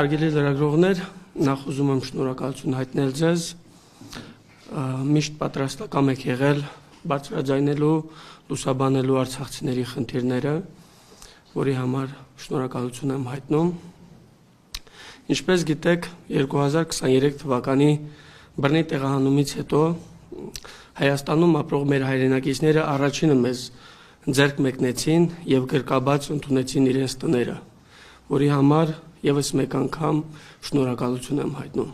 Հարգելի լրագրողներ, նախ ուզում եմ շնորհակալություն հայտնել ձեզ, միշտ պատրաստական եք եղել բարձրաձայնելու, լուսաբանելու արցախցիների խնդիրները, որի համար շնորհակալություն եմ հայտնում։ Ինչպես գիտեք, 2023 թվականի բռնի տեղահանումից հետո Հայաստանում ապրող մեր հայրենակիցները առաջինը մեզ ձեռք մեկնեցին եւ գրկաբաց ընդունեցին իրենց տները, որի համար եւս մեկ անգամ շնորհակալություն եմ հայտնում։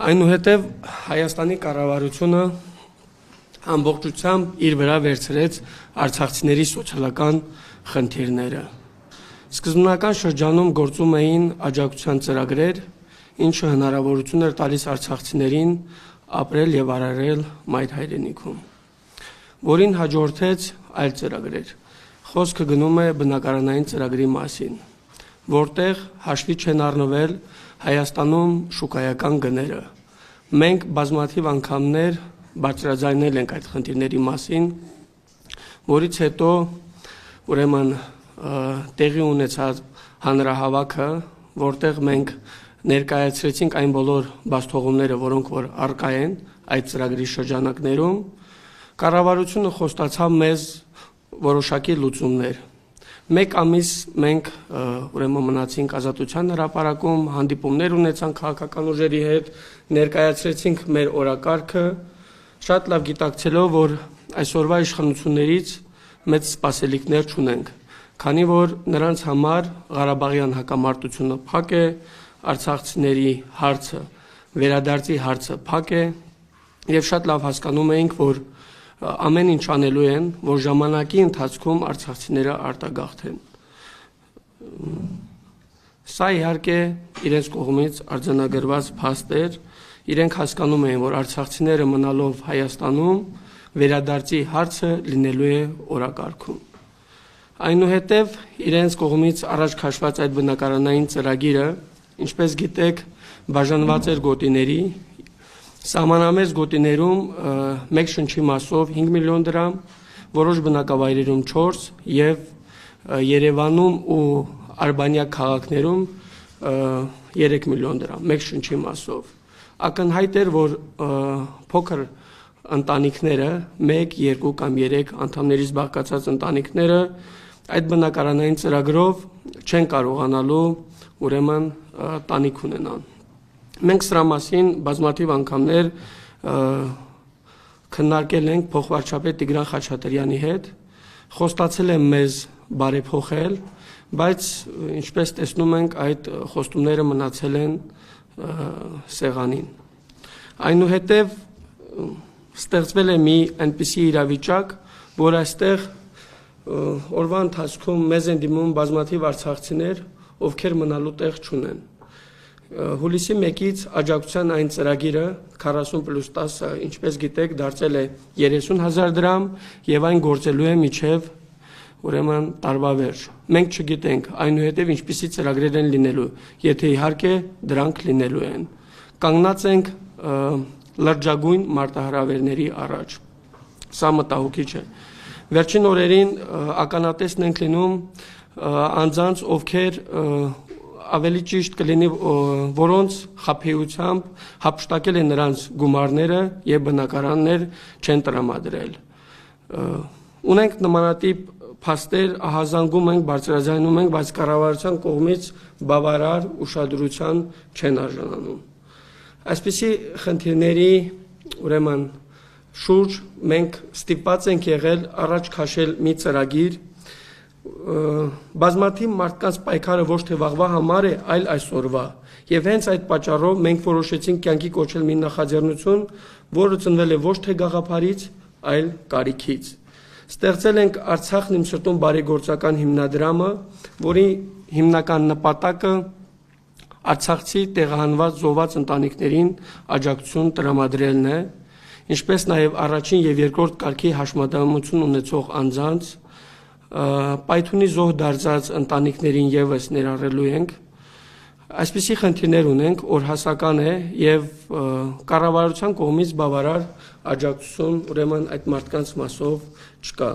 Այնուհետև Հայաստանի կառավարությունը ամբողջությամբ իր վրա վերցրեց արցախցիների սոցիալական խնդիրները։ Սկզբնական շրջանում գործում էին աջակցության ծրագրեր, ինչը հնարավորություն էր տալիս արցախցիներին ապրել եւ արարել մայր հայրենիքում, որին հաջորդեց այլ ծրագրեր։ Խոսքը գնում է բնակարանային ծրագրի մասին, որտեղ հաշվի չեն առնվել Հայաստանում շուկայական գները։ Մենք բազմաթիվ անգամներ բարձրաձայնել ենք այդ խնդիրների մասին, որից հետո ուրեմն տեղի ունեցած հանրահավաքը, որտեղ մենք ներկայացրեցինք այն բոլոր բացթողումները, որոնք որ առկա են այդ ծրագրի շրջանակներում, կառավարությունը խոստացավ մեզ որոշակի լուծումներ։ Մեկ ամիս մենք ուրեմն մնացինք Ազատության հրապարակում, հանդիպումներ ունեցանք քաղաքական ուժերի հետ, ներկայացրեցինք մեր օրակարգը, շատ լավ գիտակցելով, որ այսօրվա իշխանություններից մեծ սպասելիքներ չունենք, քանի որ նրանց համար Ղարաբաղյան հակամարտությունը փակ է, արցախցիների հարցը, վերադարձի հարցը փակ է, եւ շատ լավ հասկանում էինք, որ ամեն ինչ անելու են, որ ժամանակի ընթացքում արցախցիները արտագաղթեն։ Սա իհարկե իրենց կողմից արձանագրված փաստ էր, իրենք հասկանում էին, որ արցախցիները մնալով Հայաստանում վերադարձի հարցը լինելու է օրակարգում։ Այնուհետև իրենց կողմից առաջ քաշված այդ բնակարանային ծրագիրը, ինչպես գիտեք, բաժանված էր գոտիների, սահմանամերձ գոտիներում մեկ շնչի մասով 5 միլիոն դրամ, որոշ բնակավայրերում 4 եւ Երևանում ու Արբանյակ քաղաքներում 3 միլիոն դրամ, մեկ շնչի մասով։ Ակնհայտ էր, որ փոքր ընտանիքները, 1, 2 կամ 3 անդամներից բաղկացած ընտանիքները այդ բնակարանային ծրագրով չեն կարողանալու ուրեմն տանիք ունենան։ Մենք սրա մասին բազմաթիվ անգամներ քննարկել ենք փոխվարչապետ Տիգրան Խաչատրյանի հետ, խոստացել եմ մեզ բարեփոխել, բայց ինչպես տեսնում ենք, այդ խոստումները մնացել են սեղանին։ Այնուհետև ստեղծվել է մի այնպիսի իրավիճակ, որ այստեղ օրվա ընթացքում մեզ են դիմում բազմաթիվ արցախցիներ, ովքեր մնալու տեղ չունեն։ Հուլիսի 1-ից աջակցության այն ծրագիրը 40+10, ինչպես գիտեք, դարձել է 30,000 դրամ եւ այն գործելու է մինչեւ ուրեմն տարվա վերջ։ Մենք չգիտենք այնուհետև ինչպիսի ծրագրեր են լինելու, եթե իհարկե դրանք լինելու են։ Կանգնած ենք լրջագույն մարտահրավերների առաջ։ Սա մտահոգիչ է։ Վերջին օրերին ականատեսն ենք լինում անձանց, ովքեր ավելի ճիշտ կլինի, որոնց խաբեությամբ հափշտակել են նրանց գումարները եւ բնակարաններ չեն տրամադրել։ Ունենք նմանատիպ փաստեր, ահազանգում ենք, բարձրաձայնում ենք, բայց կառավարության կողմից բավարար ուշադրության չեն արժանանում։ Այսպիսի խնդիրների ուրեմն շուրջ մենք ստիպված ենք եղել առաջ քաշել մի ծրագիր, բազմաթիվ մարդկանց պայքարը ոչ թե վաղվա համար է, այլ այսօրվա։ Եվ հենց այդ պատճառով մենք որոշեցինք կյանքի կոչել մի նախաձեռնություն, որը ծնվել է ոչ թե գաղափարից, այլ կարիքից։ Ստեղծել ենք Արցախն իմ սրտում բարեգործական հիմնադրամը, որի հիմնական նպատակը արցախցի տեղահանված զոհված ընտանիքներին աջակցություն տրամադրելն է, ինչպես նաև առաջին եւ երկրորդ կարգի հաշմանդամություն ունեցող անձանց պայթունի զոհ դարձած ընտանիքներին եւս ներառելու ենք։ Այսպիսի խնդիրներ ունենք, օրհասական է եւ կառավարության կողմից բավարար աջակցություն ուրեմն այդ մարդկանց մասով չկա։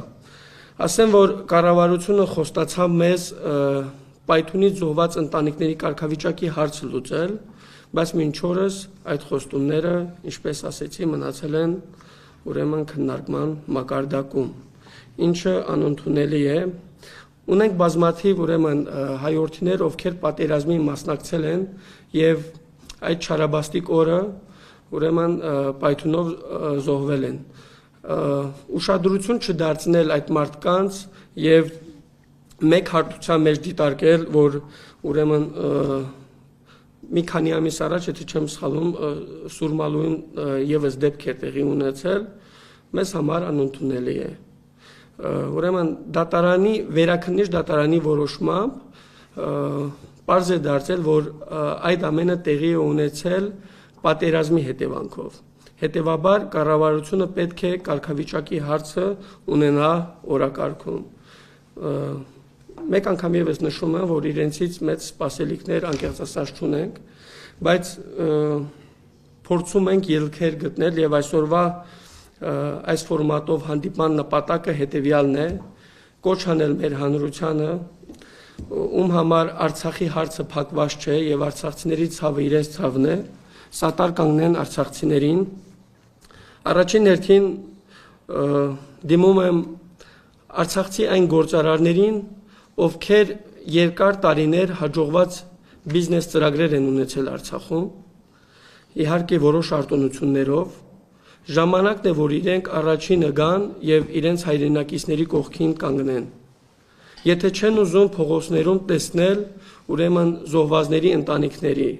Ասեմ, որ կառավարությունը խոստացավ մեզ պայթունից զոհված ընտանիքների կարգավիճակի հարցը լուծել, բայց մինչ օրս այդ խոստումները, ինչպես ասեցի, մնացել են ուրեմն քննարկման մակարդակում, ինչը անընդունելի է։ Ունենք բազմաթիվ ուրեմն հայորդիներ, ովքեր պատերազմի մասնակցել են եւ այդ չարաբաստիկ օրը ուրեմն պայթունով զոհվել են։ Ուշադրություն չդարձնել այդ մարդկանց եւ մեկ հարթության մեջ դիտարկել, որ ուրեմն մի քանի ամիս առաջ, եթե չեմ սխալվում, Սուրմալույում եւս դեպք է տեղի ունեցել, մեզ համար անընդունելի է։ Ուրեմն դատարանի վերաքննիչ դատարանի որոշմամբ պարզ է դարձել, որ այդ ամենը տեղի է ունեցել պատերազմի հետևանքով։ Հետևաբար կառավարությունը պետք է կարգավիճակի հարցը ունենա օրակարգում։ Մեկ անգամ եւս նշում եմ, որ իրենցից մեծ սպասելիքներ անկեղծ ասած չունենք, բայց փորձում ենք ելքեր գտնել եւ այսօրվա այս ֆորմատով հանդիպման նպատակը հետեւյալն է՝ կոչ անել մեր հանրությանը, ում համար Արցախի հարցը փակված չէ եւ արցախցիների ցավը իրենց ցավն է, սատար կանգնեն արցախցիներին։ Առաջին հերթին դիմում եմ արցախցի այն գործարարներին, ովքեր երկար տարիներ հաջողված բիզնես ծրագրեր են ունեցել Արցախում, իհարկե որոշ արտոնություններով, ժամանակն է, որ իրենք առաջինը գան եւ իրենց հայրենակիցների կողքին կանգնեն։ Եթե չեն ուզում փողոցներում տեսնել ուրեմն զոհվածների ընտանիքների,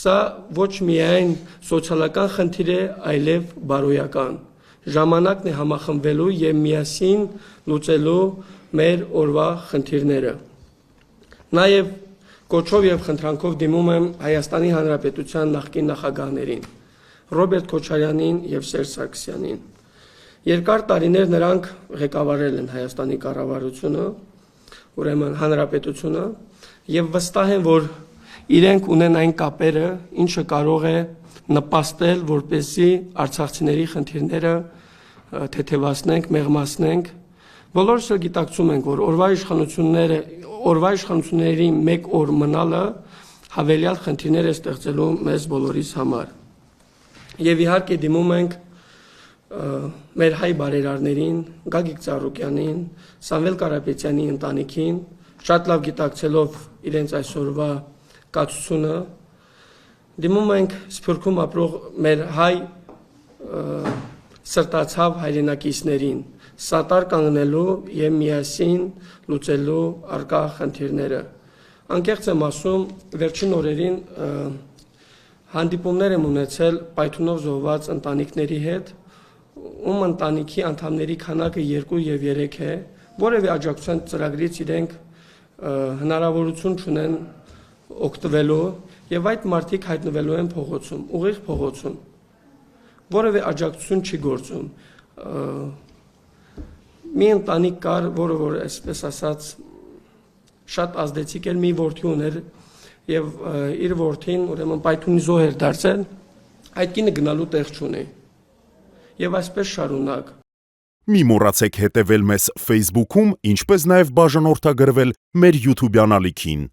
սա ոչ միայն սոցիալական խնդիր է, այլև բարոյական։ Ժամանակն է համախմբվելու եւ միասին լուծելու մեր օրվա խնդիրները։ Նաև կոչով եւ խնդրանքով դիմում եմ Հայաստանի Հանրապետության նախկին նախագահներին Ռոբերտ Քոչարյանին եւ Սերժ Սարգսյանին։ Երկար տարիներ նրանք ղեկավարել են Հայաստանի կառավարությունը, ուրեմն հանրապետությունը, եւ վստահ եմ, որ իրենք ունեն այն կապերը, ինչը կարող է նպաստել, որպեսզի արցախցիների խնդիրները թեթևացնենք, մեղմացնենք։ Բոլորս գիտակցում ենք, որ օրվա իշխանությունների մեկ օր մնալը հավելյալ խնդիրներ է ստեղծելու մեզ բոլորիս համար։ Եվ իհարկե դիմում ենք մեր հայ բարերարներին, Գագիկ Ծառուկյանին, Սամվել Կարապետյանի ընտանիքին, շատ լավ գիտակցելով իրենց այսօրվա կացությունը, դիմում ենք Սփյուռքում ապրող մեր հայ սրտացավ հայրենակիցներին, սատար կանգնելու եւ միասին լուծելու արկա խնդիրները։ Անկեղծ եմ ասում, վերջին օրերին հանդիպումներ եմ ունեցել պայթունով զոհված ընտանիքների հետ, ում ընտանիքի անդամների քանակը 2 եւ 3 է, որևէ աջակցության ծրագրից իրենք հնարավորություն չունեն օգտվելու եւ այդ մարդիկ հայտնվելու են փողոցում, ուղիղ փողոցում, որևէ աջակցություն չի գործում։ Մի ընտանիք կար, որը որ այսպես ասած շատ ազդեցիկ էր, մի որդի ուներ եւ իր որդին ուրեմն պայթունի զոհ էր դարձել, այդ կինը գնալու տեղ չունի։ Եվ այսպես շարունակ։ Մի մոռացեք հետևել մեզ Facebook-ում, ինչպես նաև բաժանորդագրվել մեր YouTube-յան ալիքին։